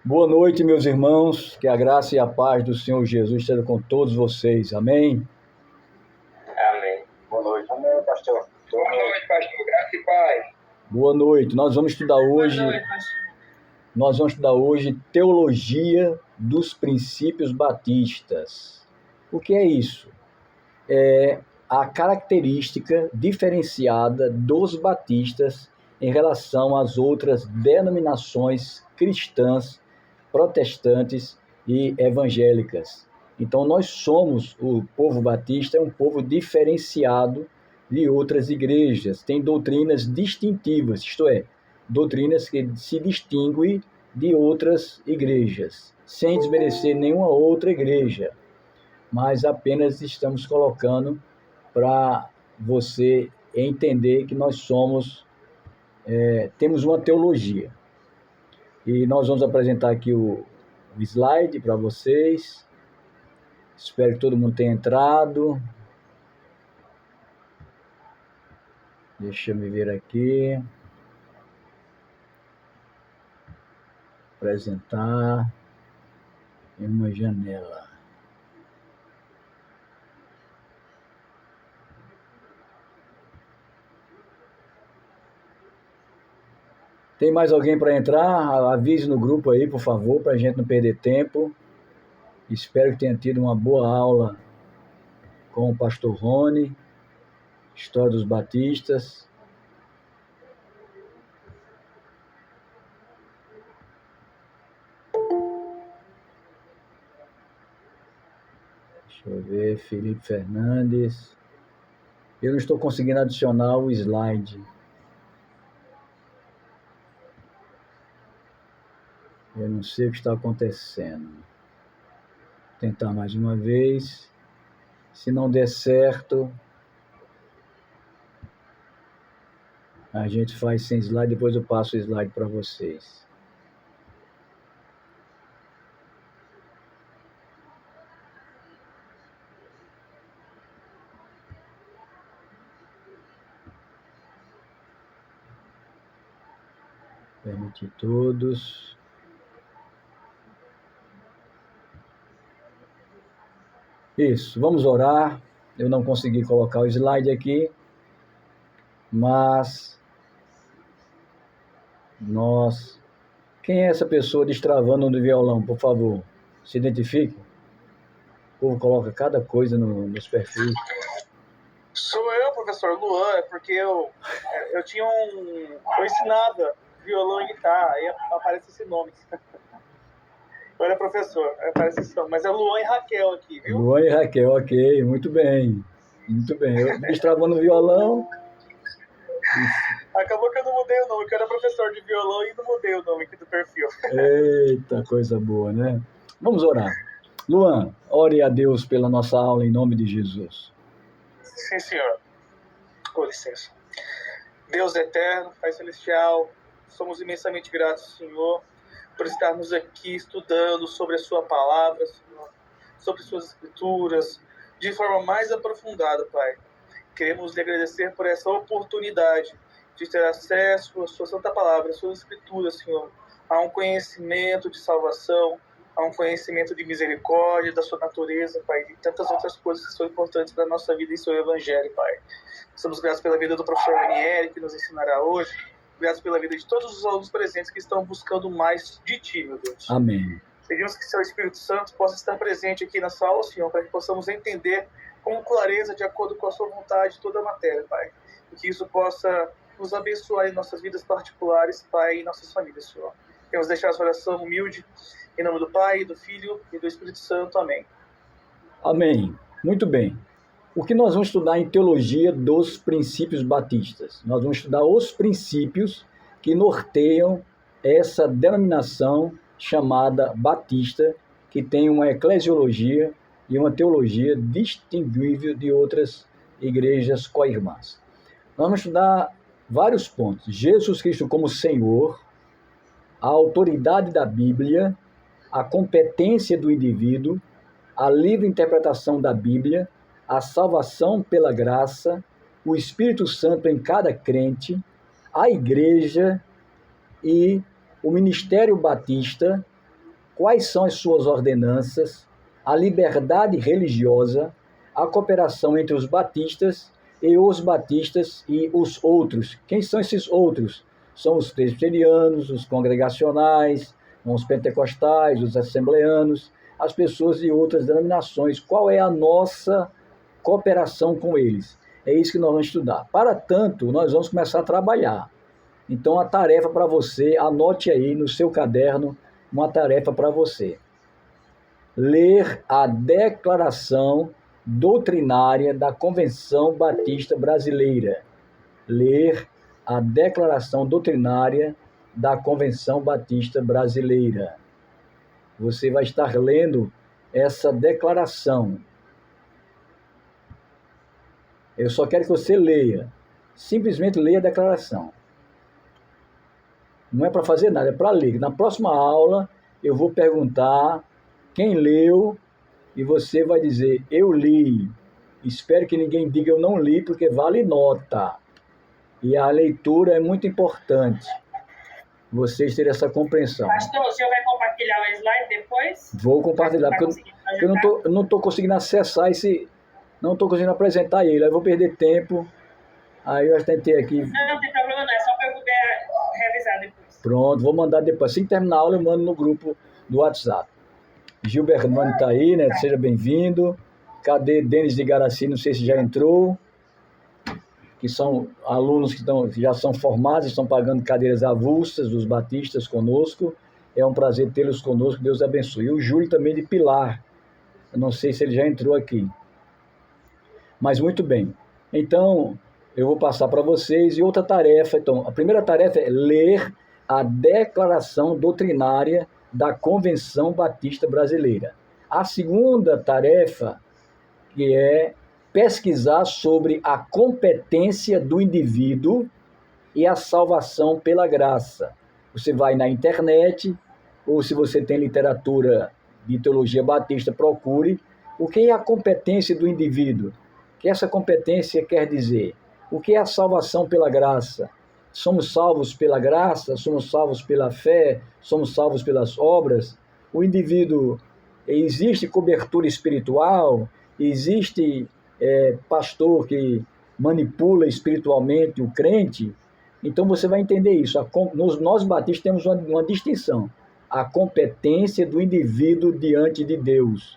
Boa noite, meus irmãos, que a graça e a paz do Senhor Jesus esteja com todos vocês, amém? Amém. Boa noite. Amém, pastor. Boa noite, pastor. Graça e paz. Boa noite. Nós vamos estudar hoje Teologia dos Princípios Batistas. O que é isso? É a característica diferenciada dos batistas em relação às outras denominações cristãs, protestantes e evangélicas. Então, nós somos, o povo batista é um povo diferenciado de outras igrejas, tem doutrinas distintivas, isto é, doutrinas que se distinguem de outras igrejas, sem desmerecer nenhuma outra igreja, mas apenas estamos colocando para você entender que nós temos uma teologia. E nós vamos apresentar aqui o slide para vocês. Espero que todo mundo tenha entrado. Deixa eu me ver aqui. Apresentar em uma janela. Tem mais alguém para entrar? Avise no grupo aí, por favor, para a gente não perder tempo. Espero que tenha tido uma boa aula com o pastor Rony, História dos Batistas. Deixa eu ver, Felipe Fernandes. Eu não estou conseguindo adicionar o slide. Eu não sei o que está acontecendo. Vou tentar mais uma vez. Se não der certo, a gente faz sem slide, depois eu passo o slide para vocês. Permitir todos. Isso, vamos orar. Eu não consegui colocar o slide aqui, mas Quem é essa pessoa destravando no violão, por favor? Se identifique. O povo coloca cada coisa nos perfis. Sou eu, professor Luan, é porque eu tinha eu ensinava violão e guitarra, aí aparece esse nome. Eu era professor, aí aparece esse nome, mas é Luan e Raquel aqui, viu? Luan e Raquel, ok, muito bem. Muito bem, eu destravando o violão. Acabou que eu não mudei o nome, que eu era professor de violão e não mudei o nome aqui do perfil. Eita, coisa boa, né? Vamos orar. Luan, ore a Deus pela nossa aula em nome de Jesus. Sim, senhor. Com licença. Deus eterno, Pai celestial, somos imensamente gratos, Senhor, por estarmos aqui estudando sobre a sua palavra, Senhor, sobre suas escrituras, de forma mais aprofundada, Pai. Queremos lhe agradecer por essa oportunidade de ter acesso à sua santa palavra, às suas escrituras, Senhor, a um conhecimento de salvação, a um conhecimento de misericórdia, da sua natureza, Pai, e tantas outras coisas que são importantes para a nossa vida e seu evangelho, Pai. Somos gratos pela vida do professor Ranieri, que nos ensinará hoje. Gratos pela vida de todos os alunos presentes que estão buscando mais de Ti, meu Deus. Amém. Pedimos que Seu Espírito Santo possa estar presente aqui nessa aula, Senhor, para que possamos entender com clareza, de acordo com a Sua vontade, toda a matéria, Pai. E que isso possa nos abençoar em nossas vidas particulares, Pai, e em nossas famílias, Senhor. Queremos deixar essa oração humilde, em nome do Pai, do Filho e do Espírito Santo. Amém. Amém. Muito bem. O que nós vamos estudar em Teologia dos Princípios Batistas? Nós vamos estudar os princípios que norteiam essa denominação chamada Batista, que tem uma eclesiologia e uma teologia distinguível de outras igrejas co-irmãs. Nós vamos estudar vários pontos. Jesus Cristo como Senhor, a autoridade da Bíblia, a competência do indivíduo, a livre interpretação da Bíblia, a salvação pela graça, o Espírito Santo em cada crente, a igreja e o ministério batista quais são as suas ordenanças, a liberdade religiosa, a cooperação entre os batistas e os outros. Quem são esses outros? São os presbiterianos, os congregacionais, os pentecostais, os assembleanos, as pessoas de outras denominações. Qual é a nossa cooperação com eles? É isso que nós vamos estudar. Para tanto, nós vamos começar a trabalhar. Então, a tarefa para você, anote aí no seu caderno uma tarefa para você. Ler a Declaração Doutrinária da Convenção Batista Brasileira. Ler a Declaração Doutrinária da Convenção Batista Brasileira. Você vai estar lendo essa declaração. Eu só quero que você leia. Simplesmente leia a declaração. Não é para fazer nada, é para ler. Na próxima aula, eu vou perguntar quem leu e você vai dizer, eu li. Espero que ninguém diga eu não li, porque vale nota. E a leitura é muito importante. Vocês terem essa compreensão. Pastor, o senhor vai compartilhar o slide depois? Vou compartilhar, porque eu não estou conseguindo acessar esse... Não estou conseguindo apresentar ele, aí eu vou perder tempo. Aí eu já tentei aqui. Não tem problema não, é só para eu poder revisar depois. Pronto, vou mandar depois. Assim que terminar a aula, eu mando no grupo do WhatsApp. Gilberto Hernani está aí, né? Seja bem-vindo. Cadê Denis de Garaci? Não sei se já entrou. Que são alunos que já são formados, estão pagando cadeiras avulsas dos batistas conosco. É um prazer tê-los conosco, Deus abençoe. E o Júlio também de Pilar. Eu não sei se ele já entrou aqui. Mas muito bem. Então, eu vou passar para vocês. E outra tarefa, então, a primeira tarefa é ler a Declaração Doutrinária da Convenção Batista Brasileira. A segunda tarefa, que é pesquisar sobre a competência do indivíduo e a salvação pela graça. Você vai na internet, ou se você tem literatura de teologia batista, procure o que é a competência do indivíduo. O que essa competência quer dizer? O que é a salvação pela graça? Somos salvos pela graça? Somos salvos pela fé? Somos salvos pelas obras? O indivíduo, existe cobertura espiritual? Existe pastor que manipula espiritualmente o crente? Então você vai entender isso. Nós batistas temos uma distinção. A competência do indivíduo diante de Deus.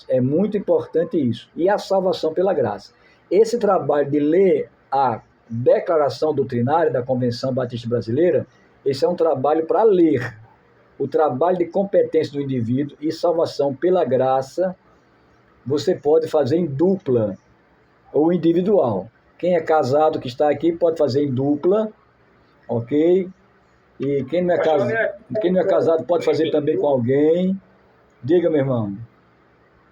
É muito importante isso. E a salvação pela graça. Esse trabalho de ler a Declaração Doutrinária da Convenção Batista Brasileira, esse é um trabalho para ler. O trabalho de competência do indivíduo e salvação pela graça, você pode fazer em dupla ou individual. Quem é casado que está aqui pode fazer em dupla, ok? E quem não é casado pode fazer também com alguém. Diga, meu irmão.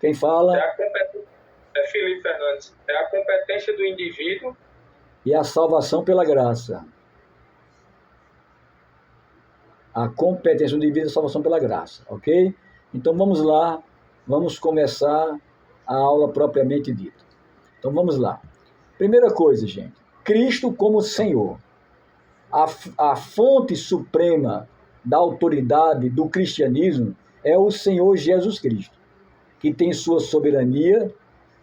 Quem fala? É Felipe Fernandes. É a competência do indivíduo e a salvação pela graça. A competência do indivíduo e a salvação pela graça, ok? Então vamos lá, vamos começar a aula propriamente dita. Então vamos lá. Primeira coisa, gente, Cristo como Senhor. A fonte suprema da autoridade do cristianismo é o Senhor Jesus Cristo, que tem sua soberania,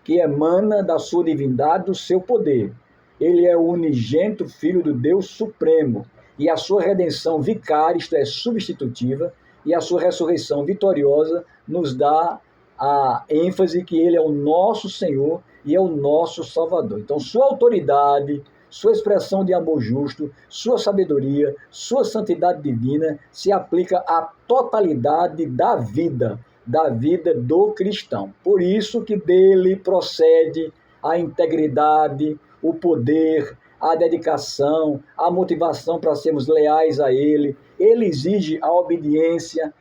que emana da sua divindade, do seu poder. Ele é o unigênito Filho do Deus Supremo, e a sua redenção vicária, isto é, substitutiva, e a sua ressurreição vitoriosa nos dá a ênfase que ele é o nosso Senhor e é o nosso Salvador. Então, sua autoridade, sua expressão de amor justo, sua sabedoria, sua santidade divina se aplica à totalidade da vida do cristão. Por isso que dele procede a integridade, o poder, a dedicação, a motivação para sermos leais a ele. Ele exige a obediência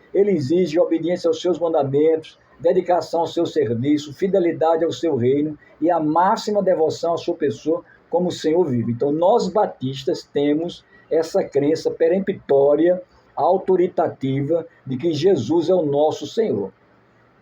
aos seus mandamentos, dedicação ao seu serviço, fidelidade ao seu reino e a máxima devoção à sua pessoa como o Senhor vive. Então, nós batistas temos essa crença peremptória, autoritativa, de que Jesus é o nosso Senhor.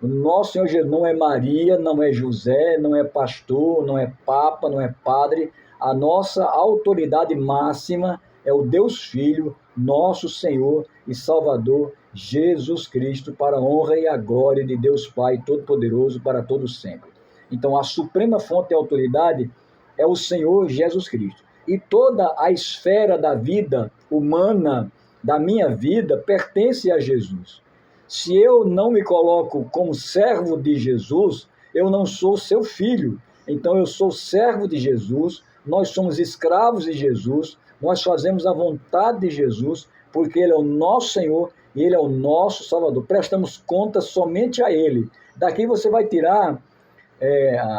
O nosso Senhor Jesus não é Maria, não é José, não é pastor, não é papa, não é padre. A nossa autoridade máxima é o Deus Filho, nosso Senhor e Salvador Jesus Cristo, para a honra e a glória de Deus Pai Todo-Poderoso para todos sempre. Então, a suprema fonte de autoridade é o Senhor Jesus Cristo. E toda a esfera da vida humana, da minha vida, pertence a Jesus. Se eu não me coloco como servo de Jesus, eu não sou seu filho. Então, eu sou servo de Jesus, nós somos escravos de Jesus, nós fazemos a vontade de Jesus, porque Ele é o nosso Senhor e Ele é o nosso Salvador. Prestamos conta somente a Ele. Daqui você vai tirar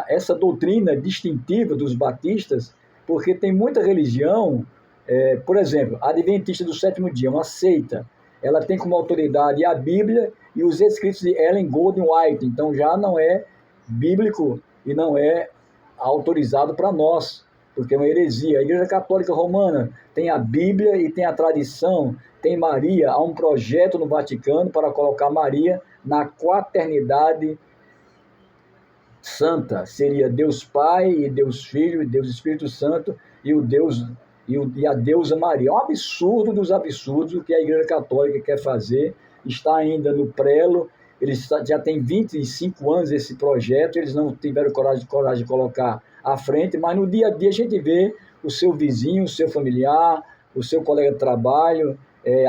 essa doutrina distintiva dos batistas, porque tem muita religião, por exemplo, a Adventista do Sétimo Dia, uma seita, ela tem como autoridade a Bíblia e os escritos de Ellen Golden White, então já não é bíblico e não é autorizado para nós, porque é uma heresia. A Igreja Católica Romana tem a Bíblia e tem a tradição, tem Maria, há um projeto no Vaticano para colocar Maria na quaternidade santa, seria Deus Pai e Deus Filho e Deus Espírito Santo e a deusa Maria. É um absurdo dos absurdos o que a Igreja Católica quer fazer, está ainda no prelo, eles já têm 25 anos esse projeto, eles não tiveram coragem de colocar à frente, mas no dia a dia a gente vê o seu vizinho, o seu familiar, o seu colega de trabalho,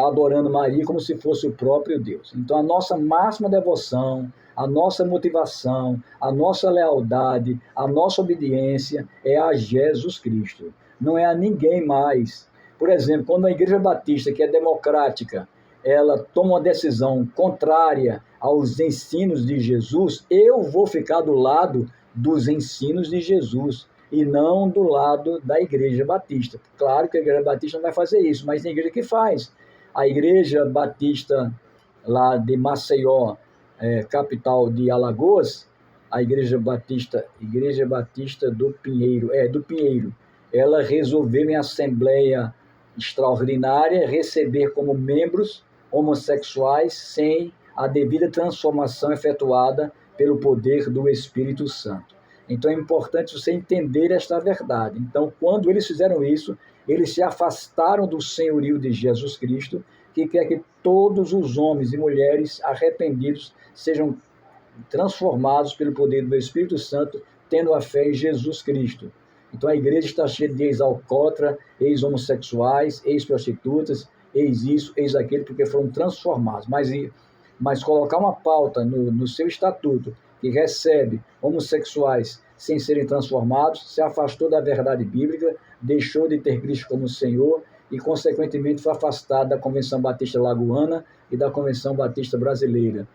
adorando Maria como se fosse o próprio Deus. Então a nossa máxima devoção, a nossa motivação, a nossa lealdade, a nossa obediência é a Jesus Cristo, não é a ninguém mais. Por exemplo, quando a Igreja Batista, que é democrática, ela toma uma decisão contrária aos ensinos de Jesus, eu vou ficar do lado dos ensinos de Jesus e não do lado da Igreja Batista. Claro que a Igreja Batista não vai fazer isso, mas tem igreja que faz. A Igreja Batista lá de Maceió, capital de Alagoas, a Igreja Batista do Pinheiro, ela resolveu em assembleia extraordinária receber como membros homossexuais sem a devida transformação efetuada pelo poder do Espírito Santo. Então é importante você entender esta verdade. Então, quando eles fizeram isso, eles se afastaram do senhorio de Jesus Cristo, que quer que todos os homens e mulheres arrependidos sejam transformados pelo poder do Espírito Santo, tendo a fé em Jesus Cristo. Então a igreja está cheia de ex-alcoólatras, ex-homossexuais, ex-prostitutas, ex-isso, ex-aquilo, porque foram transformados. Mas colocar uma pauta no seu estatuto que recebe homossexuais sem serem transformados, se afastou da verdade bíblica, deixou de ter Cristo como Senhor e, consequentemente, foi afastado da Convenção Batista Lagoana e da Convenção Batista Brasileira,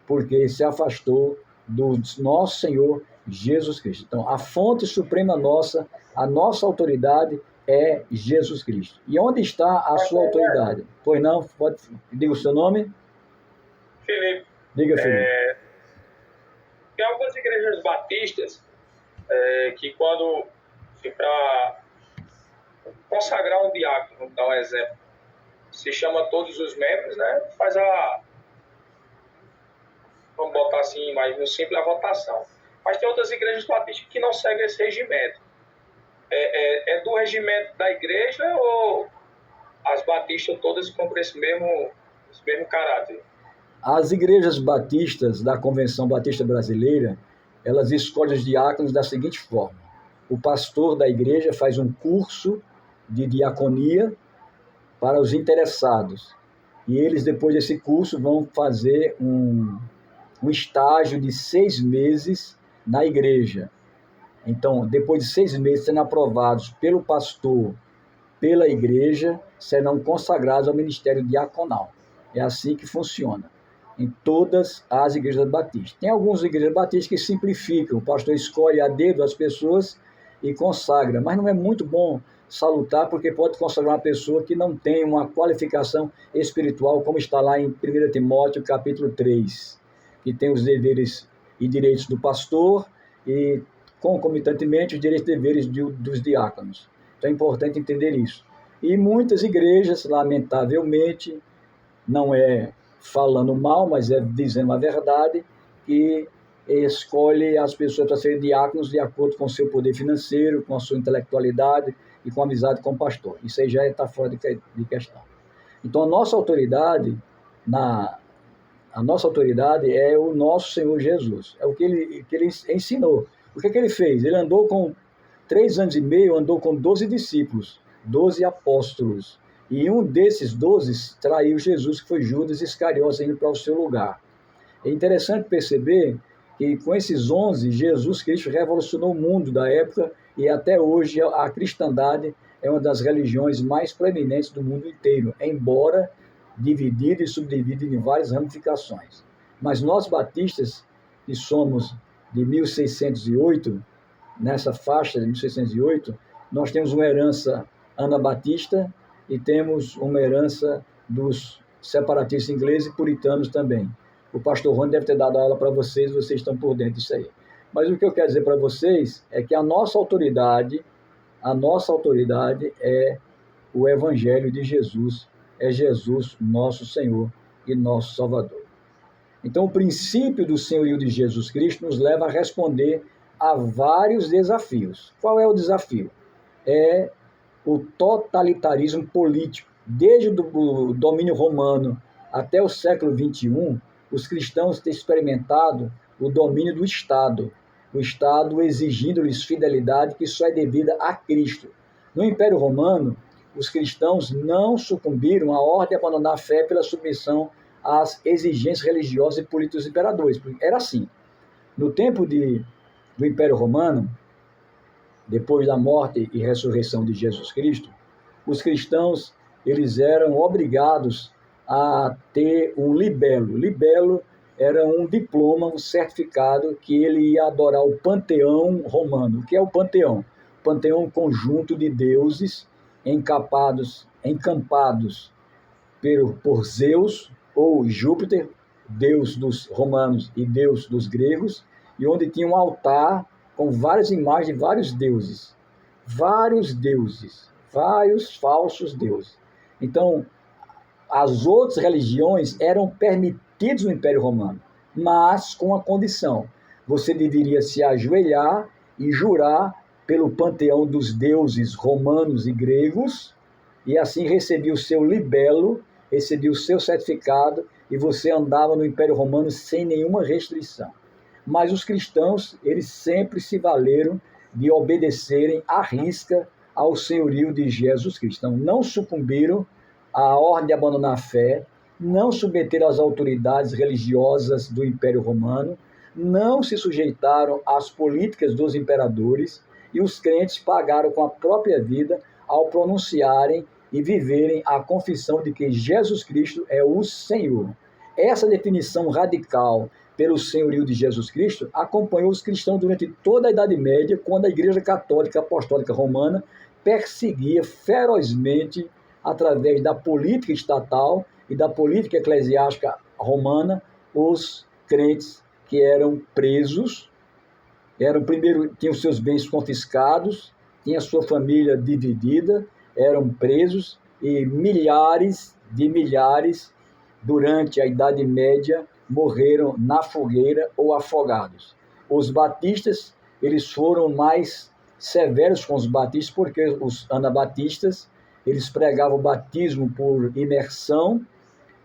porque se afastou do nosso Senhor Jesus Cristo. Então, a fonte suprema nossa, a nossa autoridade é Jesus Cristo. E onde está a sua autoridade? Pois não, diga o seu nome. Felipe. Diga, Felipe. Tem algumas igrejas batistas que quando para consagrar um diácono, vamos dar um exemplo, se chama todos os membros, né? Faz vamos botar assim, mais no simples, a votação. Mas tem outras igrejas batistas que não seguem esse regimento. É do regimento da igreja ou as batistas todas cumprem esse mesmo caráter? As igrejas batistas da Convenção Batista Brasileira, elas escolhem os diáconos da seguinte forma: o pastor da igreja faz um curso de diaconia para os interessados, e eles, depois desse curso, vão fazer um estágio de 6 meses na igreja. Então, depois de 6 meses sendo aprovados pelo pastor, pela igreja, serão consagrados ao ministério diaconal. É assim que funciona em todas as igrejas batistas. Tem algumas igrejas batistas que simplificam, o pastor escolhe a dedo as pessoas e consagra, mas não é muito bom salutar, porque pode consagrar uma pessoa que não tem uma qualificação espiritual, como está lá em 1 Timóteo, capítulo 3, que tem os deveres e direitos do pastor e, concomitantemente, os direitos e deveres dos diáconos. Então é importante entender isso. E muitas igrejas, lamentavelmente, não é falando mal, mas é dizendo a verdade, que escolhe as pessoas para serem diáconos de acordo com o seu poder financeiro, com a sua intelectualidade e com a amizade com o pastor. Isso aí já está fora de questão. Então, a nossa autoridade a nossa autoridade é o nosso Senhor Jesus. É o que ele ensinou. O que ele fez? Ele andou com 3 anos e meio, andou com 12 discípulos, 12 apóstolos. E um desses 12 traiu Jesus, que foi Judas Iscariotes, indo para o seu lugar. É interessante perceber que com esses 11, Jesus Cristo revolucionou o mundo da época e até hoje a cristandade é uma das religiões mais proeminentes do mundo inteiro, embora dividida e subdividida em várias ramificações. Mas nós batistas, que somos de 1608, nessa faixa de 1608, nós temos uma herança anabatista e temos uma herança dos separatistas ingleses e puritanos também. O pastor Rony deve ter dado aula para vocês estão por dentro disso aí. Mas o que eu quero dizer para vocês é que a nossa autoridade é o Evangelho de Jesus, é Jesus, nosso Senhor e nosso Salvador. Então, o princípio do senhorio de Jesus Cristo nos leva a responder a vários desafios. Qual é o desafio? É o totalitarismo político. Desde o domínio romano até o século XXI, os cristãos têm experimentado o domínio do Estado, o Estado exigindo-lhes fidelidade que só é devida a Cristo. No Império Romano, os cristãos não sucumbiram à ordem de abandonar a fé pela submissão às exigências religiosas e políticas dos imperadores. Era assim. No tempo do Império Romano, depois da morte e ressurreição de Jesus Cristo, os cristãos eles eram obrigados a ter um libelo. Libelo era um diploma, um certificado que ele ia adorar o panteão romano. O que é o panteão? O panteão é um conjunto de deuses encampados por Zeus ou Júpiter, deus dos romanos e deus dos gregos, e onde tinha um altar com várias imagens de vários deuses, vários falsos deuses. Então, as outras religiões eram permitidas no Império Romano, mas com a condição: você deveria se ajoelhar e jurar pelo panteão dos deuses romanos e gregos, e assim recebia o seu libelo, recebia o seu certificado, e você andava no Império Romano sem nenhuma restrição. Mas os cristãos, eles sempre se valeram de obedecerem à risca ao senhorio de Jesus Cristo. Então, não sucumbiram à ordem de abandonar a fé, não submeteram às autoridades religiosas do Império Romano, não se sujeitaram às políticas dos imperadores, e os crentes pagaram com a própria vida ao pronunciarem e viverem a confissão de que Jesus Cristo é o Senhor. Essa definição radical pelo senhorio de Jesus Cristo acompanhou os cristãos durante toda a Idade Média, quando a Igreja Católica Apostólica Romana perseguia ferozmente, através da política estatal e da política eclesiástica romana, os crentes que eram presos, tinham seus bens confiscados, tinham sua família dividida, eram presos, e milhares, durante a Idade Média, morreram na fogueira ou afogados. Os batistas, eles foram mais severos com os batistas, porque os anabatistas, eles pregavam o batismo por imersão,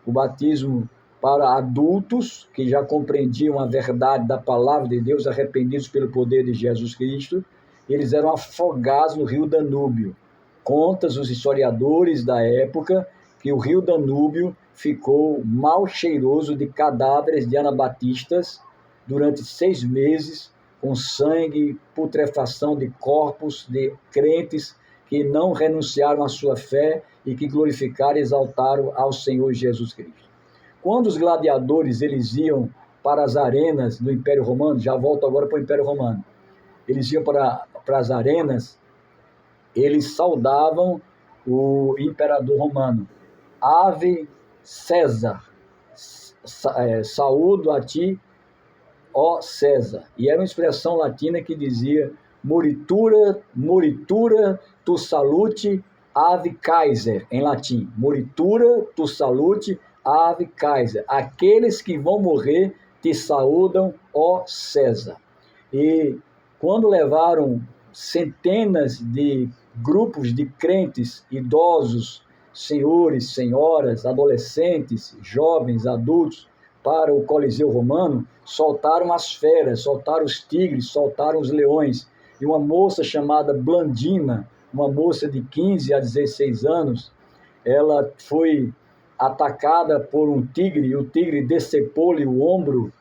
o batismo para adultos que já compreendiam a verdade da palavra de Deus, arrependidos pelo poder de Jesus Cristo. Eles eram afogados no rio Danúbio. Contam os historiadores da época que o rio Danúbio ficou mal cheiroso de cadáveres de anabatistas durante 6 meses, com sangue, putrefação de corpos de crentes que não renunciaram à sua fé e que glorificaram e exaltaram ao Senhor Jesus Cristo. Quando os gladiadores eles iam para as arenas do Império Romano, já volto agora para o Império Romano, eles iam para as arenas, eles saudavam o imperador romano: Ave César, saúdo a ti, ó César. E era uma expressão latina que dizia: moritura tu salute ave Kaiser, em latim. Moritura tu salute ave Kaiser. Aqueles que vão morrer te saúdam, ó César. E quando levaram centenas de grupos de crentes idosos, senhores, senhoras, adolescentes, jovens, adultos, para o Coliseu Romano, soltaram as feras, soltaram os tigres, soltaram os leões. E uma moça chamada Blandina, uma moça de 15 a 16 anos, ela foi atacada por um tigre, e o tigre decepou-lhe o ombro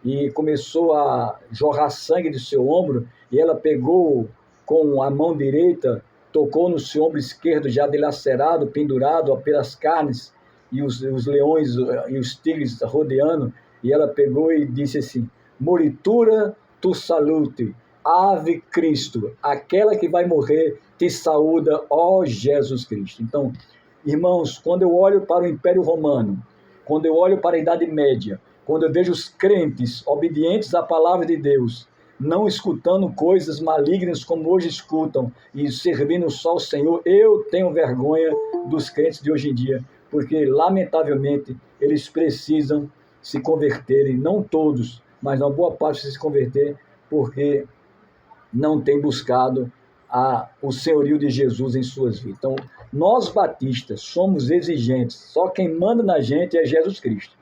e começou a jorrar sangue do seu ombro, e ela pegou com a mão direita, tocou no seu ombro esquerdo já dilacerado, pendurado pelas carnes, e os leões e os tigres rodeando, e ela pegou e disse assim: Moritura tu salute, Ave Cristo, aquela que vai morrer te saúda, ó Jesus Cristo. Então, irmãos, quando eu olho para o Império Romano, quando eu olho para a Idade Média, quando eu vejo os crentes obedientes à palavra de Deus, não escutando coisas malignas como hoje escutam e servindo só o Senhor, eu tenho vergonha dos crentes de hoje em dia, porque, lamentavelmente, eles precisam se converterem, não todos, mas uma boa parte se converter, porque não tem buscado o senhorio de Jesus em suas vidas. Então, nós batistas somos exigentes, só quem manda na gente é Jesus Cristo.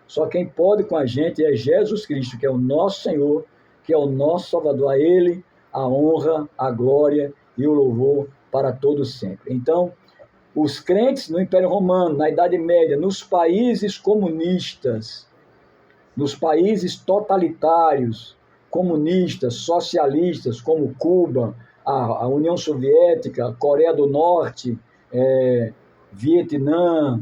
Só quem pode com a gente é Jesus Cristo, que é o nosso Senhor, que é o nosso Salvador. A Ele a honra, a glória e o louvor para todos sempre. Então, os crentes no Império Romano, na Idade Média, nos países comunistas, nos países totalitários, comunistas, socialistas, como Cuba, a União Soviética, a Coreia do Norte, Vietnã,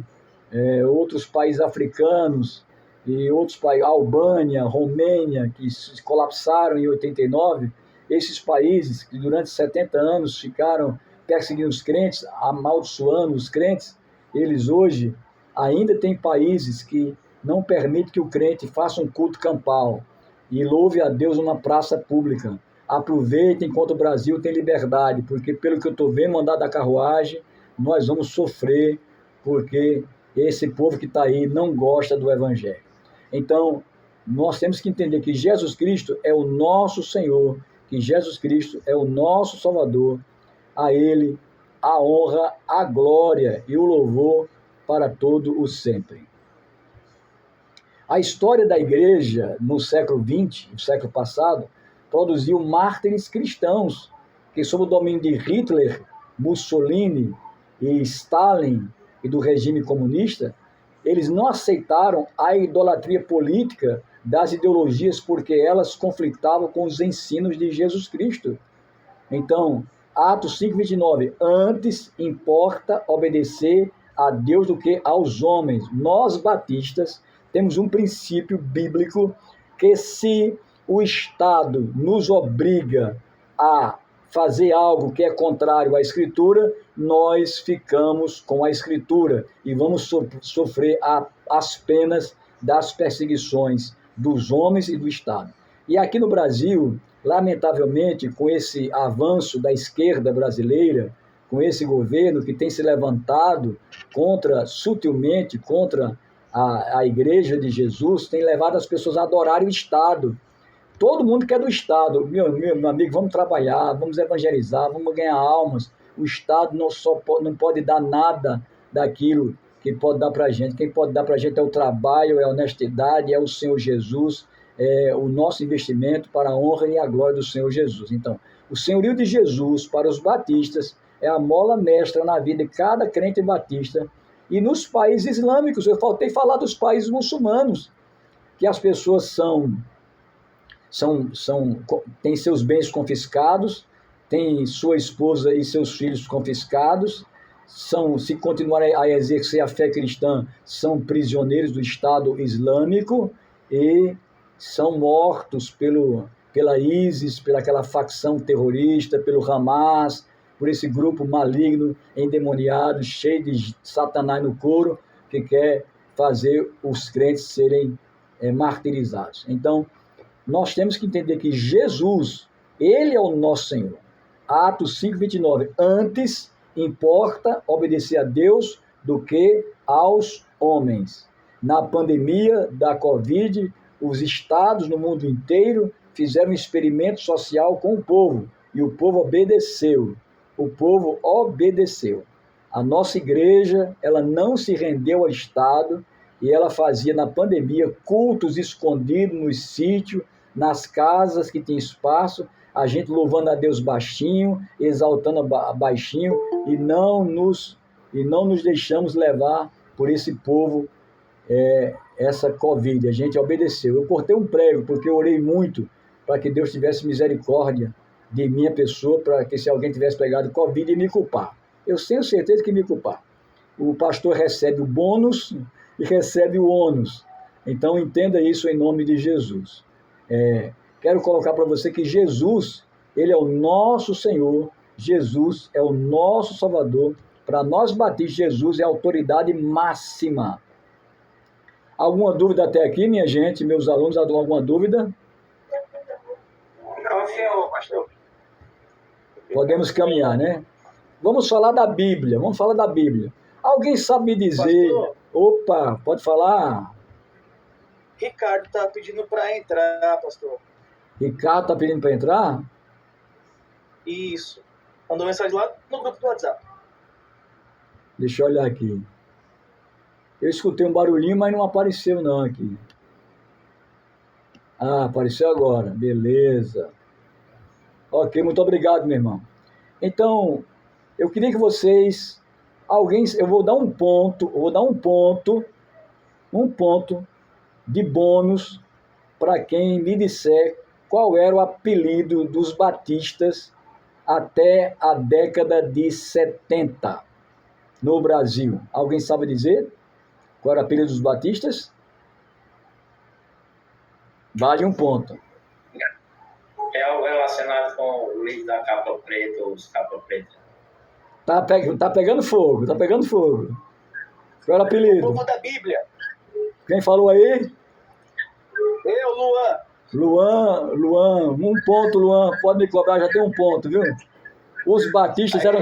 outros países africanos, e outros países, Albânia, Romênia, que colapsaram em 89, esses países que durante 70 anos ficaram perseguindo os crentes, amaldiçoando os crentes, eles hoje ainda têm países que não permitem que o crente faça um culto campal e louve a Deus numa praça pública. Aproveitem enquanto o Brasil tem liberdade, porque pelo que eu estou vendo andar da carruagem, nós vamos sofrer, porque esse povo que está aí não gosta do Evangelho. Então, nós temos que entender que Jesus Cristo é o nosso Senhor, que Jesus Cristo é o nosso Salvador. A Ele a honra, a glória e o louvor para todo o sempre. A história da igreja no século XX, no século passado, produziu mártires cristãos que, sob o domínio de Hitler, Mussolini e Stalin e do regime comunista, eles não aceitaram a idolatria política das ideologias porque elas conflitavam com os ensinos de Jesus Cristo. Então, Atos 5:29, antes importa obedecer a Deus do que aos homens. Nós, batistas, temos um princípio bíblico que, se o Estado nos obriga a fazer algo que é contrário à Escritura, nós ficamos com a Escritura e vamos sofrer as penas das perseguições dos homens e do Estado. E aqui no Brasil, lamentavelmente, com esse avanço da esquerda brasileira, com esse governo que tem se levantado sutilmente contra a Igreja de Jesus, tem levado as pessoas a adorarem o Estado. Todo mundo quer do Estado. Meu amigo, vamos trabalhar, vamos evangelizar, vamos ganhar almas. O Estado não pode dar nada daquilo que pode dar para a gente. Quem pode dar para a gente é o trabalho, é a honestidade, é o Senhor Jesus, é o nosso investimento para a honra e a glória do Senhor Jesus. Então, o senhorio de Jesus para os batistas é a mola mestra na vida de cada crente batista. E nos países islâmicos, eu faltei falar dos países muçulmanos, que as pessoas têm seus bens confiscados, têm sua esposa e seus filhos confiscados, se continuarem a exercer a fé cristã, são prisioneiros do Estado Islâmico e são mortos pela ISIS, pelaquela facção terrorista, pelo Hamas, por esse grupo maligno, endemoniado, cheio de Satanás no couro, que quer fazer os crentes serem martirizados. Então, nós temos que entender que Jesus, Ele é o nosso Senhor. Atos 5:29, antes importa obedecer a Deus do que aos homens. Na pandemia da Covid, os estados no mundo inteiro fizeram um experimento social com o povo, e o povo obedeceu. O povo obedeceu. A nossa igreja, ela não se rendeu ao Estado e ela fazia na pandemia cultos escondidos nos sítios, nas casas que tem espaço, a gente louvando a Deus baixinho, exaltando baixinho e não nos deixamos levar por esse povo, essa Covid. A gente obedeceu. Eu cortei um prego porque eu orei muito para que Deus tivesse misericórdia de minha pessoa, para que se alguém tivesse pegado Covid e me culpar. Eu tenho certeza que me culpar. O pastor recebe o bônus e recebe o ônus. Então, entenda isso em nome de Jesus. Quero colocar para você que Jesus, ele é o nosso Senhor, Jesus é o nosso Salvador. Para nós batistas, Jesus é a autoridade máxima. Alguma dúvida até aqui, minha gente, meus alunos, alguma dúvida? Não, senhor, pastor. Podemos caminhar, né? Vamos falar da Bíblia, Alguém sabe me dizer... Pastor? Opa, pode falar? Ricardo está pedindo para entrar, pastor. Ricardo está pedindo para entrar? Isso. Mandou mensagem lá no grupo do WhatsApp. Deixa eu olhar aqui. Eu escutei um barulhinho, mas não apareceu não aqui. Ah, apareceu agora. Beleza. Ok, muito obrigado, meu irmão. Então, eu queria que vocês... eu vou dar um ponto de bônus para quem me disser qual era o apelido dos batistas até a década de 70 no Brasil. Alguém sabe dizer qual era o apelido dos batistas? Vale um ponto. É algo relacionado com o livro da capa preta, ou os capa preta. Tá pegando fogo. Qual era o O apelido? povo da Bíblia. Quem falou aí? Eu, Luan. Luan, um ponto, Luan, pode me cobrar, já tem um ponto, viu? Os batistas eram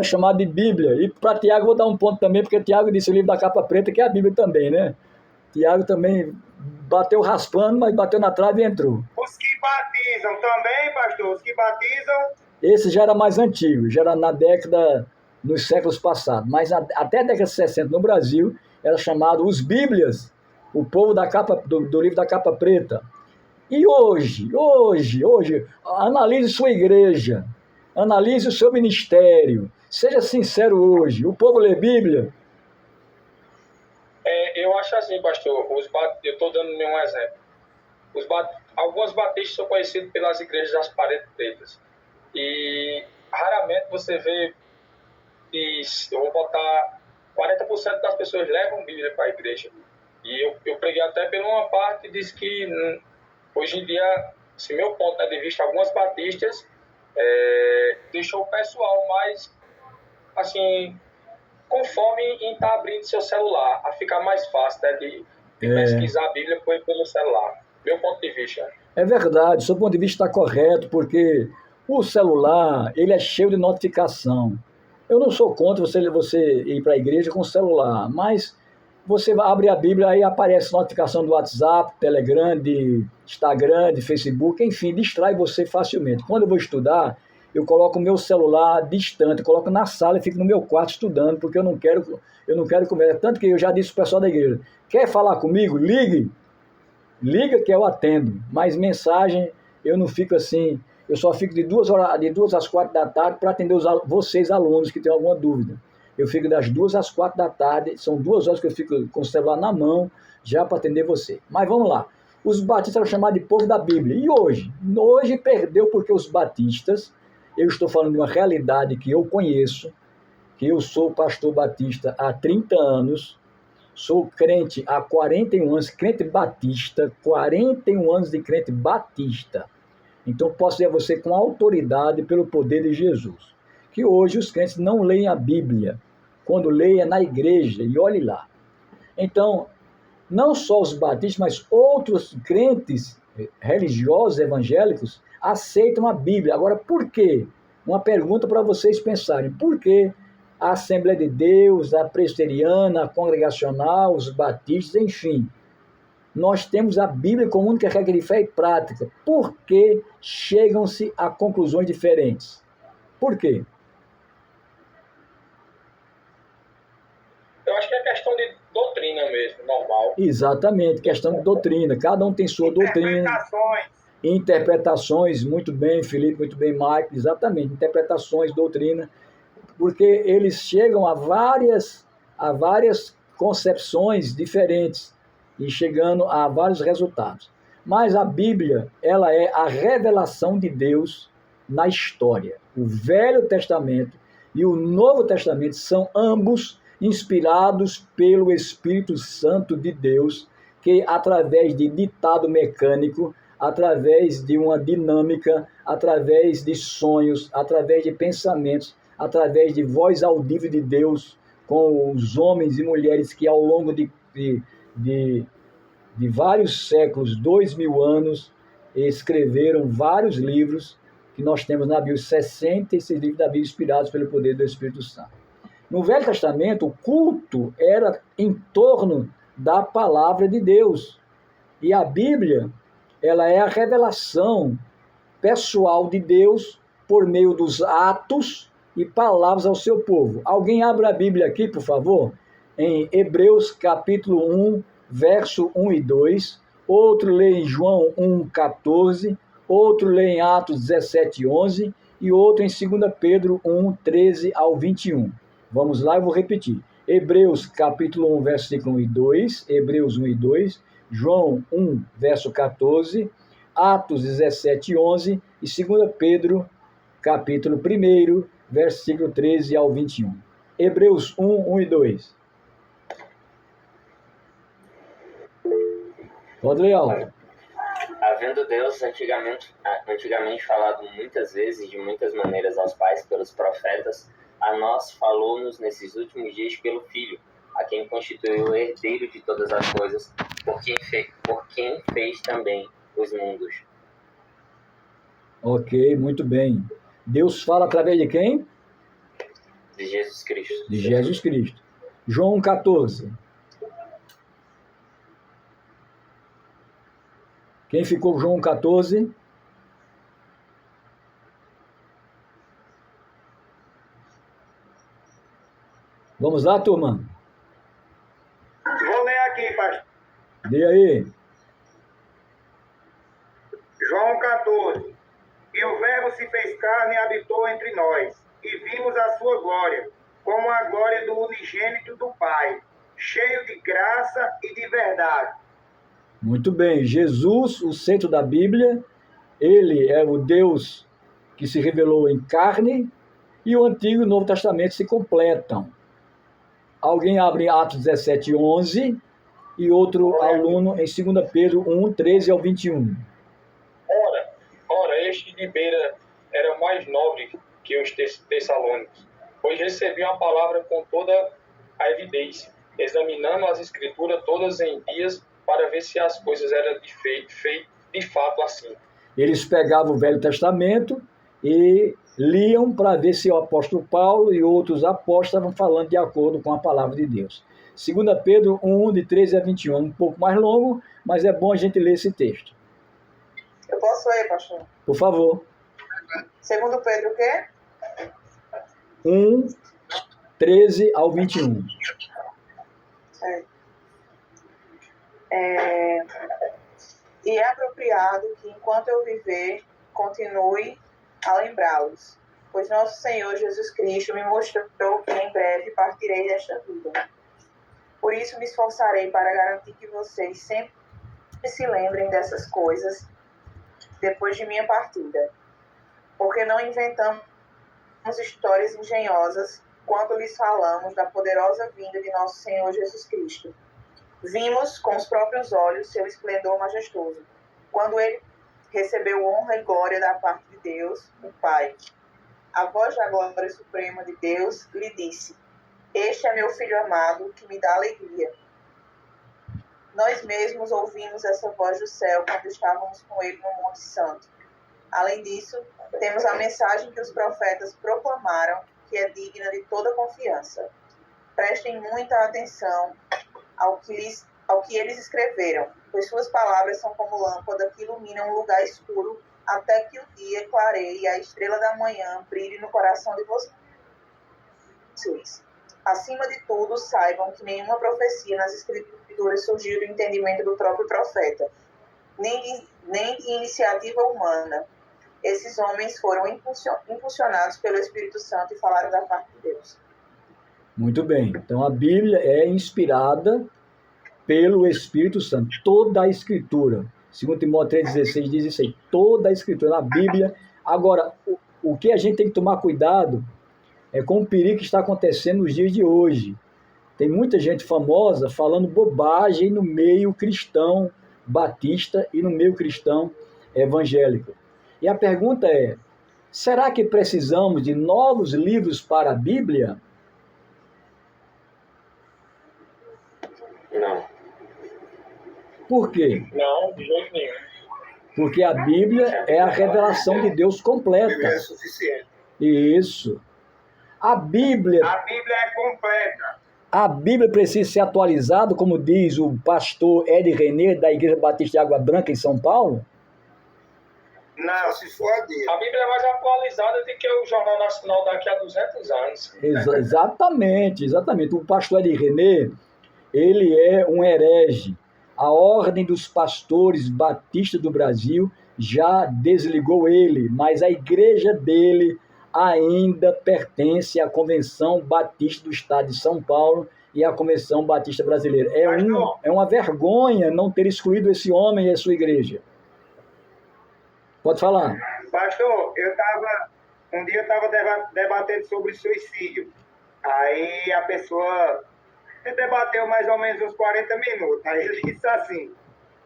chamados de Bíblia, e para Tiago vou dar um ponto também, porque Tiago disse o livro da capa preta, que é a Bíblia também, né? Tiago também bateu raspando, mas bateu na trave e entrou. Os que batizam também, pastor, os que batizam... Esse já era mais antigo, já era nos séculos passados, mas até a década de 60 no Brasil, era chamado os Bíblias, o povo do livro da capa preta. E hoje, analise sua igreja, analise o seu ministério, seja sincero hoje, o povo lê Bíblia? Eu acho assim, pastor, eu estou dando um exemplo. Alguns batistas são conhecidos pelas igrejas das paredes pretas. E raramente você vê, eu vou botar 40% das pessoas levam Bíblia para a igreja. E eu preguei até por uma parte, diz que hoje em dia, se meu ponto de vista, algumas batistas deixou o pessoal mais, assim, conforme em estar abrindo seu celular, a ficar mais fácil, né, de pesquisar a Bíblia pelo celular. Meu ponto de vista. É verdade, seu ponto de vista está correto, porque o celular, ele é cheio de notificação. Eu não sou contra você ir para a igreja com o celular, mas você abre a Bíblia, aí aparece notificação do WhatsApp, Telegram, de Instagram, de Facebook, enfim, distrai você facilmente. Quando eu vou estudar, eu coloco o meu celular distante, coloco na sala e fico no meu quarto estudando, porque eu não quero comer. Tanto que eu já disse para o pessoal da igreja, quer falar comigo? Liga que eu atendo, mas mensagem eu não fico assim, eu só fico de 2 às 4 da tarde para atender vocês alunos que têm alguma dúvida. Eu fico das 2 às 4 da tarde, são 2 horas que eu fico com o celular na mão, já para atender você. Mas vamos lá, os batistas eram chamados de povo da Bíblia, e hoje? Hoje perdeu porque os batistas, eu estou falando de uma realidade que eu conheço, que eu sou pastor batista há 30 anos, sou crente há 41 anos, crente batista, 41 anos de crente batista. Então posso dizer a você com autoridade pelo poder de Jesus, que hoje os crentes não leem a Bíblia, quando leem é na igreja, e olhe lá. Então, não só os batistas, mas outros crentes religiosos, evangélicos, aceitam a Bíblia. Agora, por quê? Uma pergunta para vocês pensarem. Por que a Assembleia de Deus, a presbiteriana, a congregacional, os batistas, enfim, nós temos a Bíblia como única regra de fé e prática. Por que chegam-se a conclusões diferentes? Por quê? mesmo, normal. Exatamente, questão de doutrina. Cada um tem sua doutrina. Interpretações, muito bem, Felipe, muito bem, Michael, exatamente, interpretações, doutrina, porque eles chegam a várias concepções diferentes e chegando a vários resultados. Mas a Bíblia, ela é a revelação de Deus na história. O Velho Testamento e o Novo Testamento são ambos inspirados pelo Espírito Santo de Deus, que através de ditado mecânico, através de uma dinâmica, através de sonhos, através de pensamentos, através de voz audível de Deus com os homens e mulheres que ao longo de vários séculos, 2000 anos, escreveram vários livros que nós temos na Bíblia, 66 livros da Bíblia inspirados pelo poder do Espírito Santo. No Velho Testamento, o culto era em torno da palavra de Deus. E a Bíblia, ela é a revelação pessoal de Deus por meio dos atos e palavras ao seu povo. Alguém abra a Bíblia aqui, por favor, em Hebreus capítulo 1, verso 1 e 2, outro lê em João 1, 14, outro lê em Atos 17, 11 e outro em 2 Pedro 1, 13 ao 21. Vamos lá, eu vou repetir. Hebreus capítulo 1, versículo 1 e 2, Hebreus 1 e 2, João 1, verso 14, Atos 17, 11 e 2 Pedro capítulo 1, versículo 13 ao 21. Hebreus 1, 1 e 2. Pode ler alto. Havendo Deus antigamente falado muitas vezes, de muitas maneiras aos pais pelos profetas, a nós falou-nos nesses últimos dias pelo Filho, a quem constituiu o herdeiro de todas as coisas, por quem fez também os mundos. Ok, muito bem. Deus fala através de quem? De Jesus Cristo. De Jesus Cristo. João 14. Quem ficou João 14? Vamos lá, turma? Vou ler aqui, pastor. Lê aí. João 14. E o Verbo se fez carne e habitou entre nós, e vimos a sua glória, como a glória do unigênito do Pai, cheio de graça e de verdade. Muito bem. Jesus, o centro da Bíblia, ele é o Deus que se revelou em carne, e o Antigo e o Novo Testamento se completam. Alguém abre Atos 17, 11, e outro aluno em 2 Pedro 1, 13 ao 21. Ora, este de Beira era mais nobre que os tessalônicos, pois recebiam a palavra com toda a evidência, examinando as escrituras todas em dias para ver se as coisas eram de fato assim. Eles pegavam o Velho Testamento e liam para ver se o apóstolo Paulo e outros apóstolos estavam falando de acordo com a palavra de Deus. 2 Pedro 1, de 13 a 21, um pouco mais longo, mas é bom a gente ler esse texto. Eu posso ler, pastor? Por favor. 2 Pedro o quê? 1, 13 ao 21. Certo. E é apropriado que, enquanto eu viver, continue a lembrá-los, pois nosso Senhor Jesus Cristo me mostrou que em breve partirei desta vida. Por isso me esforçarei para garantir que vocês sempre se lembrem dessas coisas depois de minha partida, porque não inventamos histórias engenhosas quando lhes falamos da poderosa vinda de nosso Senhor Jesus Cristo. Vimos com os próprios olhos seu esplendor majestoso, quando ele recebeu honra e glória da parte de Deus, o Pai. A voz da glória suprema de Deus lhe disse: Este é meu Filho amado, que me dá alegria. Nós mesmos ouvimos essa voz do céu quando estávamos com ele no Monte Santo. Além disso, temos a mensagem que os profetas proclamaram, que é digna de toda confiança. Prestem muita atenção ao que eles escreveram, pois suas palavras são como lâmpada que iluminam um lugar escuro até que o dia clareie e a estrela da manhã brilhe no coração de vocês. Acima de tudo, saibam que nenhuma profecia nas Escrituras surgiu do entendimento do próprio profeta, nem de iniciativa humana. Esses homens foram impulsionados pelo Espírito Santo e falaram da parte de Deus. Muito bem. Então, a Bíblia é inspirada pelo Espírito Santo. Toda a Escritura. 2 Timóteo 3,16 diz isso aí. Toda a Escritura, na Bíblia. Agora, o que a gente tem que tomar cuidado é com o perigo que está acontecendo nos dias de hoje. Tem muita gente famosa falando bobagem no meio cristão batista e no meio cristão evangélico. E a pergunta é, será que precisamos de novos livros para a Bíblia? Não. Por quê? Não, de jeito nenhum. Porque a Bíblia é a revelação de Deus A Bíblia é completa. suficiente. Isso. A Bíblia É completa. A Bíblia precisa ser atualizada, como diz o pastor Ed René, da Igreja Batista de Água Branca, em São Paulo? Não, se for a dele. A Bíblia é mais atualizada do que o Jornal Nacional daqui a 200 anos. Exatamente. O pastor Ed René, ele é um herege. A Ordem dos Pastores Batistas do Brasil já desligou ele, mas a igreja dele ainda pertence à Convenção Batista do Estado de São Paulo e à Convenção Batista Brasileira. É uma vergonha não ter excluído esse homem e a sua igreja. Pode falar. Pastor, um dia eu estava debatendo sobre suicídio. Aí a pessoa debateu mais ou menos uns 40 minutos. Aí ele disse assim,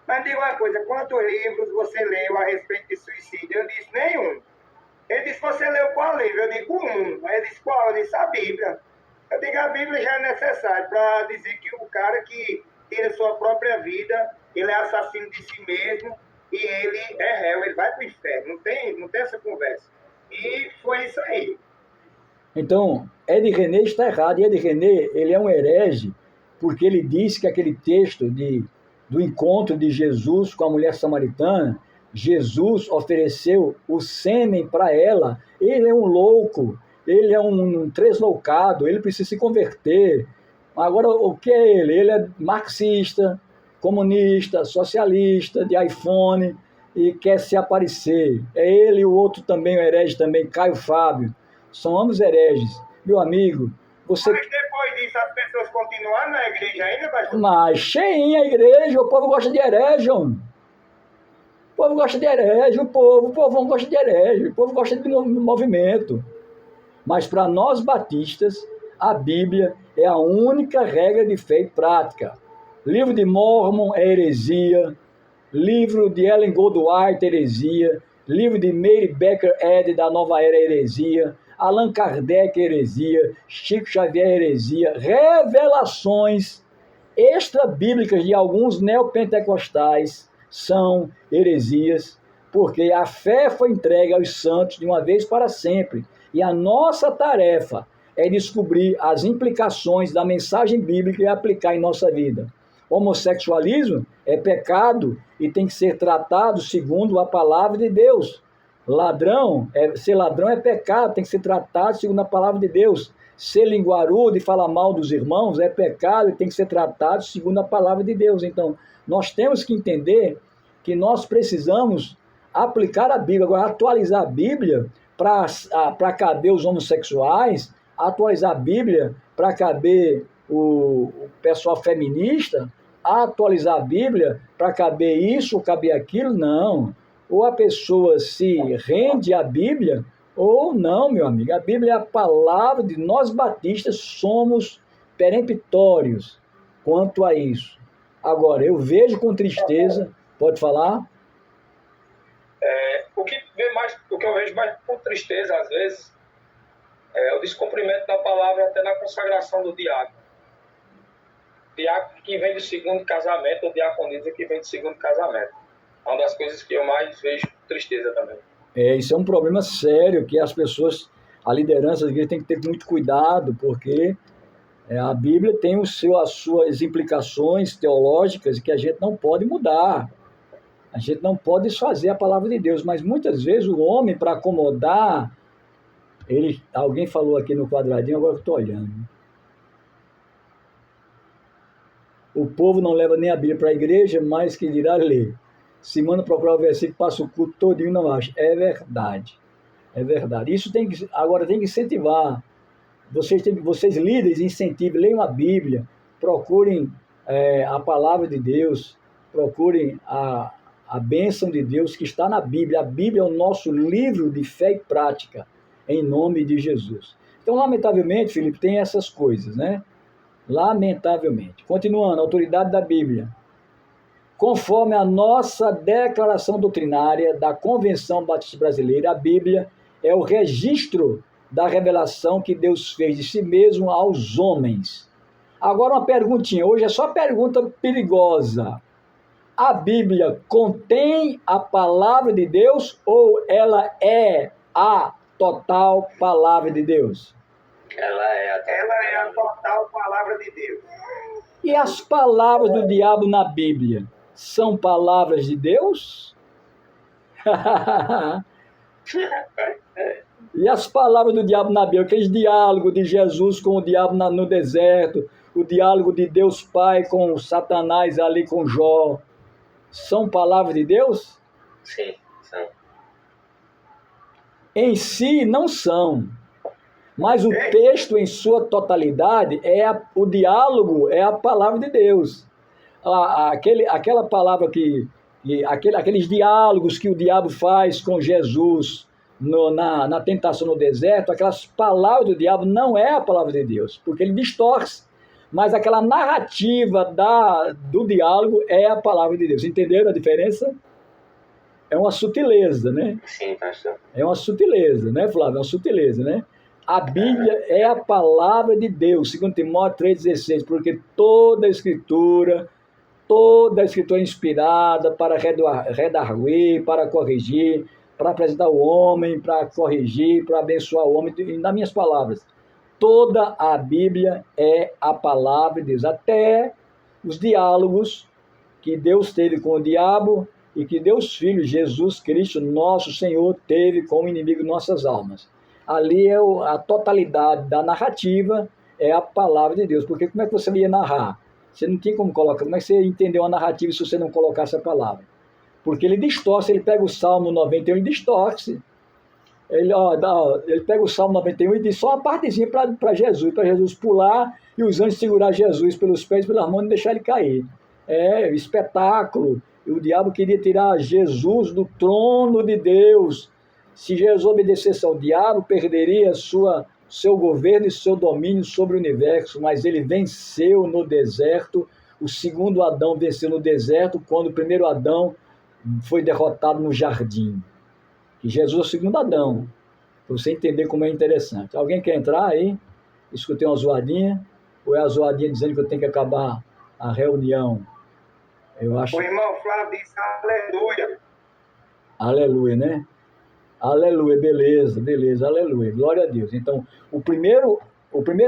mas diga uma coisa, quantos livros você leu a respeito de suicídio? Eu disse, nenhum. Ele disse, você leu qual livro? Eu digo, um. Aí ele disse, qual? Eu disse, a Bíblia. Eu digo, a Bíblia já é necessária para dizer que o cara que tira sua própria vida, ele é assassino de si mesmo e ele é réu, ele vai para o inferno. Não tem essa conversa. E foi isso aí. Então, Ed René está errado. E Ed René, ele é um herege porque ele disse que aquele texto do encontro de Jesus com a mulher samaritana, Jesus ofereceu o sêmen para ela. Ele é um louco, ele é um tresloucado, ele precisa se converter. Agora, o que é ele? Ele é marxista, comunista, socialista, de iPhone, e quer se aparecer. É ele e o outro também, o herege também, Caio Fábio. São ambos hereges. Meu amigo, você... Mas depois disso as pessoas continuaram na igreja ainda, pastor? Mas cheinha a igreja, o povo gosta de herege, homem. O povo gosta de herege, o povo não gosta de herege, o povo gosta de movimento. Mas para nós batistas, a Bíblia é a única regra de fé e prática. Livro de Mormon é heresia, livro de Ellen Goldwhite é heresia, livro de Mary Baker Eddy da Nova Era é heresia, Allan Kardec é heresia, Chico Xavier é heresia, revelações extra-bíblicas de alguns neopentecostais são heresias, porque a fé foi entregue aos santos de uma vez para sempre. E a nossa tarefa é descobrir as implicações da mensagem bíblica e aplicar em nossa vida. Homossexualismo é pecado e tem que ser tratado segundo a palavra de Deus. Ser ladrão é pecado, tem que ser tratado segundo a palavra de Deus. Ser linguarudo e falar mal dos irmãos é pecado e tem que ser tratado segundo a palavra de Deus. Então, nós temos que entender que nós precisamos aplicar a Bíblia. Agora, atualizar a Bíblia para caber os homossexuais, atualizar a Bíblia para caber o pessoal feminista, atualizar a Bíblia para caber isso ou caber aquilo, não. Ou a pessoa se rende à Bíblia, ou não, meu amigo. A Bíblia é a palavra de nós batistas, somos peremptórios quanto a isso. Agora, eu vejo com tristeza, pode falar? O que eu vejo mais com tristeza, às vezes, é o descumprimento da palavra até na consagração do diácono. Diácono que vem do segundo casamento, ou diaconisa que vem do segundo casamento. É uma das coisas que eu mais vejo com tristeza também. Isso é um problema sério, que as pessoas, a liderança da igreja tem que ter muito cuidado, porque a Bíblia tem as suas implicações teológicas que a gente não pode mudar. A gente não pode desfazer a palavra de Deus, mas muitas vezes o homem, para acomodar, alguém falou aqui no quadradinho, agora eu estou olhando. O povo não leva nem a Bíblia para a igreja, mas que dirá ler. Se manda procurar o versículo, passa o culto todinho, não acha. É verdade. É verdade. Isso agora tem que incentivar. Vocês líderes, incentivem, leiam a Bíblia, procurem a palavra de Deus, procurem a bênção de Deus que está na Bíblia. A Bíblia é o nosso livro de fé e prática, em nome de Jesus. Então, lamentavelmente, Felipe, tem essas coisas, né? Lamentavelmente. Continuando, a autoridade da Bíblia. Conforme a nossa declaração doutrinária da Convenção Batista Brasileira, a Bíblia é o registro da revelação que Deus fez de si mesmo aos homens. Agora uma perguntinha, hoje é só pergunta perigosa. A Bíblia contém a palavra de Deus ou ela é a total palavra de Deus? Ela é a total palavra de Deus. E as palavras do diabo na Bíblia são palavras de Deus? E as palavras do diabo na Bíblia, aqueles diálogos de Jesus com o diabo no deserto, o diálogo de Deus Pai com Satanás ali com Jó, são palavras de Deus? Sim, são. Em si não são, mas o texto em sua totalidade o diálogo é a palavra de Deus. Aquela palavra aqueles diálogos que o diabo faz com Jesus na tentação no deserto, aquelas palavras do diabo não é a palavra de Deus, porque ele distorce. Mas aquela narrativa do diálogo é a palavra de Deus. Entenderam a diferença? É uma sutileza, né? Sim, pastor. É uma sutileza, né, Flávio? É uma sutileza, né? A Bíblia é a palavra de Deus, 2 Timóteo 3,16, porque toda a Escritura é inspirada para redarguir, para corrigir, para apresentar o homem, para corrigir, para abençoar o homem. E nas minhas palavras, toda a Bíblia é a palavra de Deus. Até os diálogos que Deus teve com o diabo e que Deus Filho, Jesus Cristo, nosso Senhor, teve com o inimigo de nossas almas. Ali a totalidade da narrativa é a palavra de Deus. Porque como é que você ia narrar? Você não tinha como colocar. Como é que você entendeu a narrativa se você não colocasse a palavra? Porque ele distorce, ele pega o Salmo 91 e distorce. Ele pega o Salmo 91 e diz só uma partezinha para Jesus pular e os anjos segurar Jesus pelos pés e pelas mãos e deixar ele cair. É espetáculo. E o diabo queria tirar Jesus do trono de Deus. Se Jesus obedecesse ao diabo, perderia seu governo e seu domínio sobre o universo, mas ele venceu no deserto. O segundo Adão venceu no deserto, quando o primeiro Adão foi derrotado no jardim. Que Jesus é o segundo Adão, para você entender como é interessante. Alguém quer entrar aí? Escutei uma zoadinha, ou é a zoadinha dizendo que eu tenho que acabar a reunião? Eu acho... O irmão Flávio disse aleluia. Aleluia, né? Aleluia, beleza, aleluia, glória a Deus. Então, o primeiro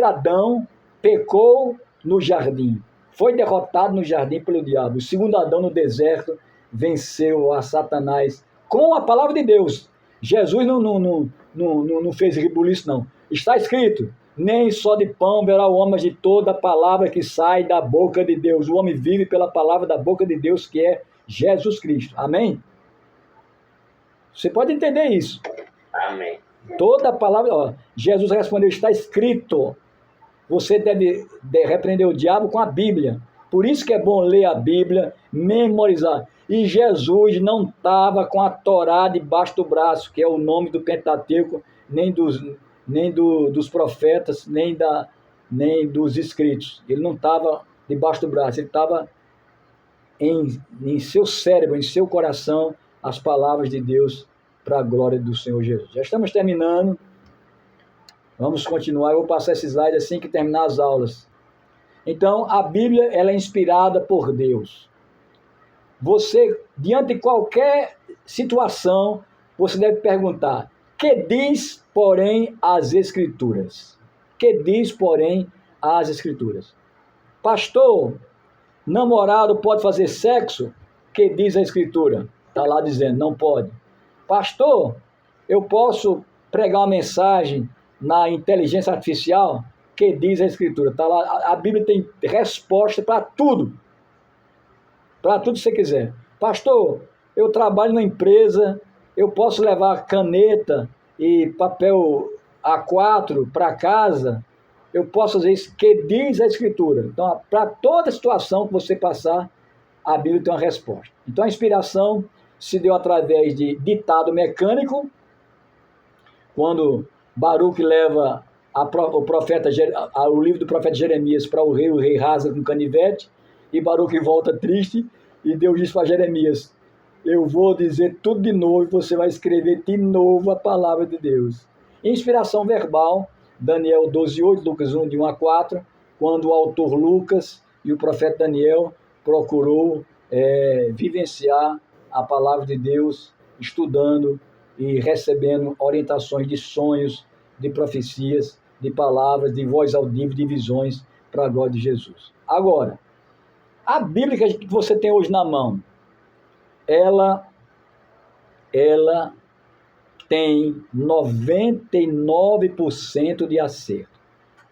Adão pecou no jardim, foi derrotado no jardim pelo diabo. O segundo Adão no deserto venceu a Satanás com a palavra de Deus. Jesus não fez rebuliço, não. Está escrito, nem só de pão verá o homem, mas de toda palavra que sai da boca de Deus. O homem vive pela palavra da boca de Deus, que é Jesus Cristo. Amém? Você pode entender isso. Amém. Toda palavra, Jesus respondeu, está escrito. Você deve repreender o diabo com a Bíblia. Por isso que é bom ler a Bíblia, memorizar. E Jesus não estava com a Torá debaixo do braço, que é o nome do Pentateuco, nem dos profetas, nem dos escritos. Ele não estava debaixo do braço, ele estava em seu cérebro, em seu coração, as palavras de Deus para a glória do Senhor Jesus. Já estamos terminando. Vamos continuar. Eu vou passar esse slide assim que terminar as aulas. Então, a Bíblia ela é inspirada por Deus. Você, diante de qualquer situação, você deve perguntar: que diz, porém, as Escrituras? Que diz, porém, as Escrituras? Pastor, namorado pode fazer sexo? Que diz a Escritura? Está lá dizendo, não pode. Pastor, eu posso pregar uma mensagem na inteligência artificial? que diz a Escritura. Tá lá, a Bíblia tem resposta para tudo. Para tudo que você quiser. Pastor, eu trabalho na empresa, eu posso levar caneta e papel A4 para casa, eu posso fazer isso, que diz a Escritura. Então, para toda situação que você passar, a Bíblia tem uma resposta. Então, a inspiração se deu através de ditado mecânico, quando Baruque leva o livro do profeta Jeremias para o rei rasga com canivete, e Baruque volta triste, e Deus diz para Jeremias: eu vou dizer tudo de novo, e você vai escrever de novo a palavra de Deus. Inspiração verbal, Daniel 12:8, Lucas 1, de 1 a 4, quando o autor Lucas e o profeta Daniel procurou vivenciar a palavra de Deus, estudando e recebendo orientações de sonhos, de profecias, de palavras, de voz audível, de visões, para a glória de Jesus. Agora, a Bíblia que você tem hoje na mão, ela tem 99% de acerto.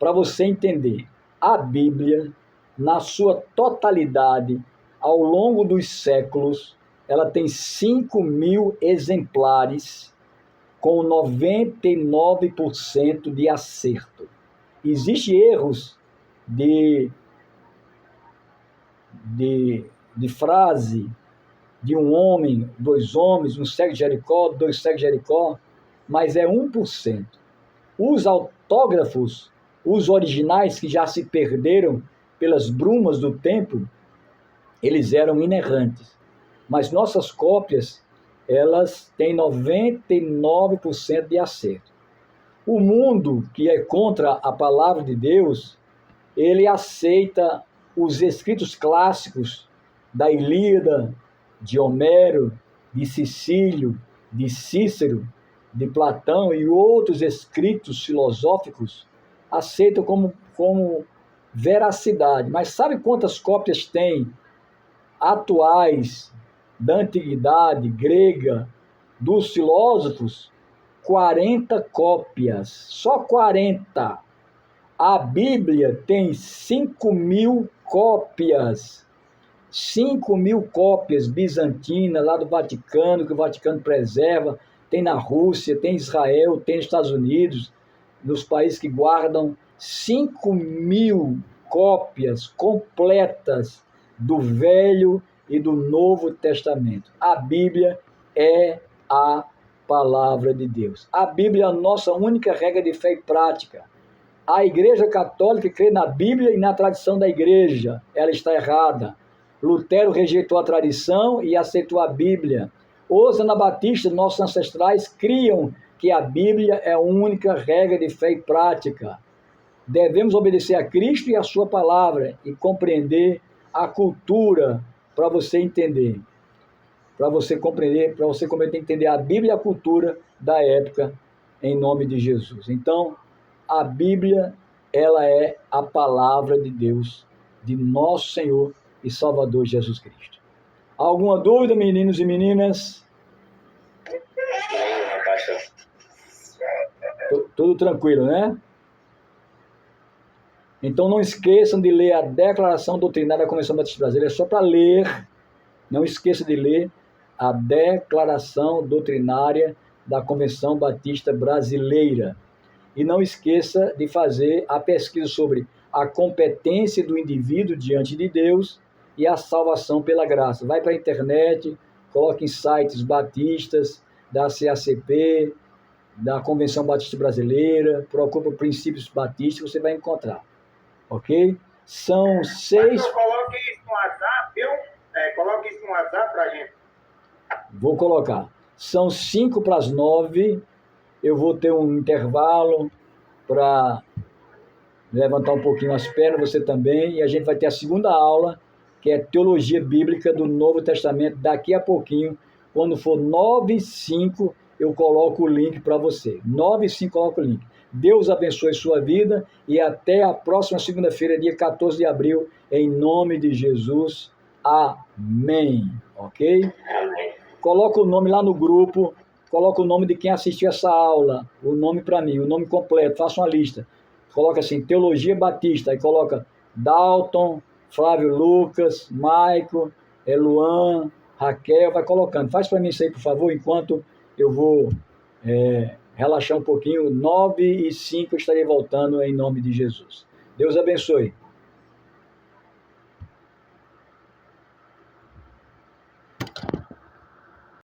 Para você entender, a Bíblia, na sua totalidade, ao longo dos séculos, ela tem 5.000 exemplares com 99% de acerto. Existem erros de frase de um homem, 2 homens, um cego de Jericó, 2 cegos de Jericó, mas é 1%. Os autógrafos, os originais que já se perderam pelas brumas do tempo, eles eram inerrantes. Mas nossas cópias, elas têm 99% de acerto. O mundo que é contra a palavra de Deus, ele aceita os escritos clássicos da Ilíada, de Homero, de Cicílio, de Cícero, de Platão e outros escritos filosóficos, aceitam como veracidade. Mas sabe quantas cópias tem atuais da antiguidade grega, dos filósofos? 40 cópias, só 40. A Bíblia tem 5.000 cópias, 5.000 cópias bizantinas lá do Vaticano, que o Vaticano preserva, tem na Rússia, tem em Israel, tem nos Estados Unidos, nos países que guardam 5.000 cópias completas do Velho e do Novo Testamento. A Bíblia é a palavra de Deus. A Bíblia é a nossa única regra de fé e prática. A Igreja Católica crê na Bíblia e na tradição da Igreja. Ela está errada. Lutero rejeitou a tradição e aceitou a Bíblia. Os anabatistas, nossos ancestrais, criam que a Bíblia é a única regra de fé e prática. Devemos obedecer a Cristo e a sua palavra e compreender a cultura para você entender. Para você compreender, entender a Bíblia e a cultura da época, em nome de Jesus. Então, a Bíblia, ela é a palavra de Deus, de nosso Senhor e Salvador Jesus Cristo. Alguma dúvida, meninos e meninas? Tudo tranquilo, né? Então não esqueçam de ler a Declaração Doutrinária da Convenção Batista Brasileira, é só para ler. Não esqueça de ler a Declaração Doutrinária da Convenção Batista Brasileira. E não esqueça de fazer a pesquisa sobre a competência do indivíduo diante de Deus e a salvação pela graça. Vai para a internet, coloque em sites batistas, da CACP, da Convenção Batista Brasileira, procure princípios batistas, você vai encontrar. Ok? São 6... Coloque isso no WhatsApp, viu? Coloque isso no WhatsApp para a gente. Vou colocar. São 8:55. Eu vou ter um intervalo para levantar um pouquinho as pernas, você também, e a gente vai ter a segunda aula, que é Teologia Bíblica do Novo Testamento, daqui a pouquinho. Quando for 9:05, eu coloco o link para você. 9:05 coloco o link. Deus abençoe sua vida e até a próxima segunda-feira, dia 14 de abril, em nome de Jesus. Amém. Ok? Amém. Coloca o nome lá no grupo, coloca o nome de quem assistiu essa aula, o nome para mim, o nome completo, faça uma lista. coloca assim, Teologia Batista, aí coloca Dalton, Flávio Lucas, Maico, Luan, Raquel, vai colocando. Faz para mim isso aí, por favor, enquanto eu vou relaxar um pouquinho. 9h05 eu estarei voltando em nome de Jesus. Deus abençoe.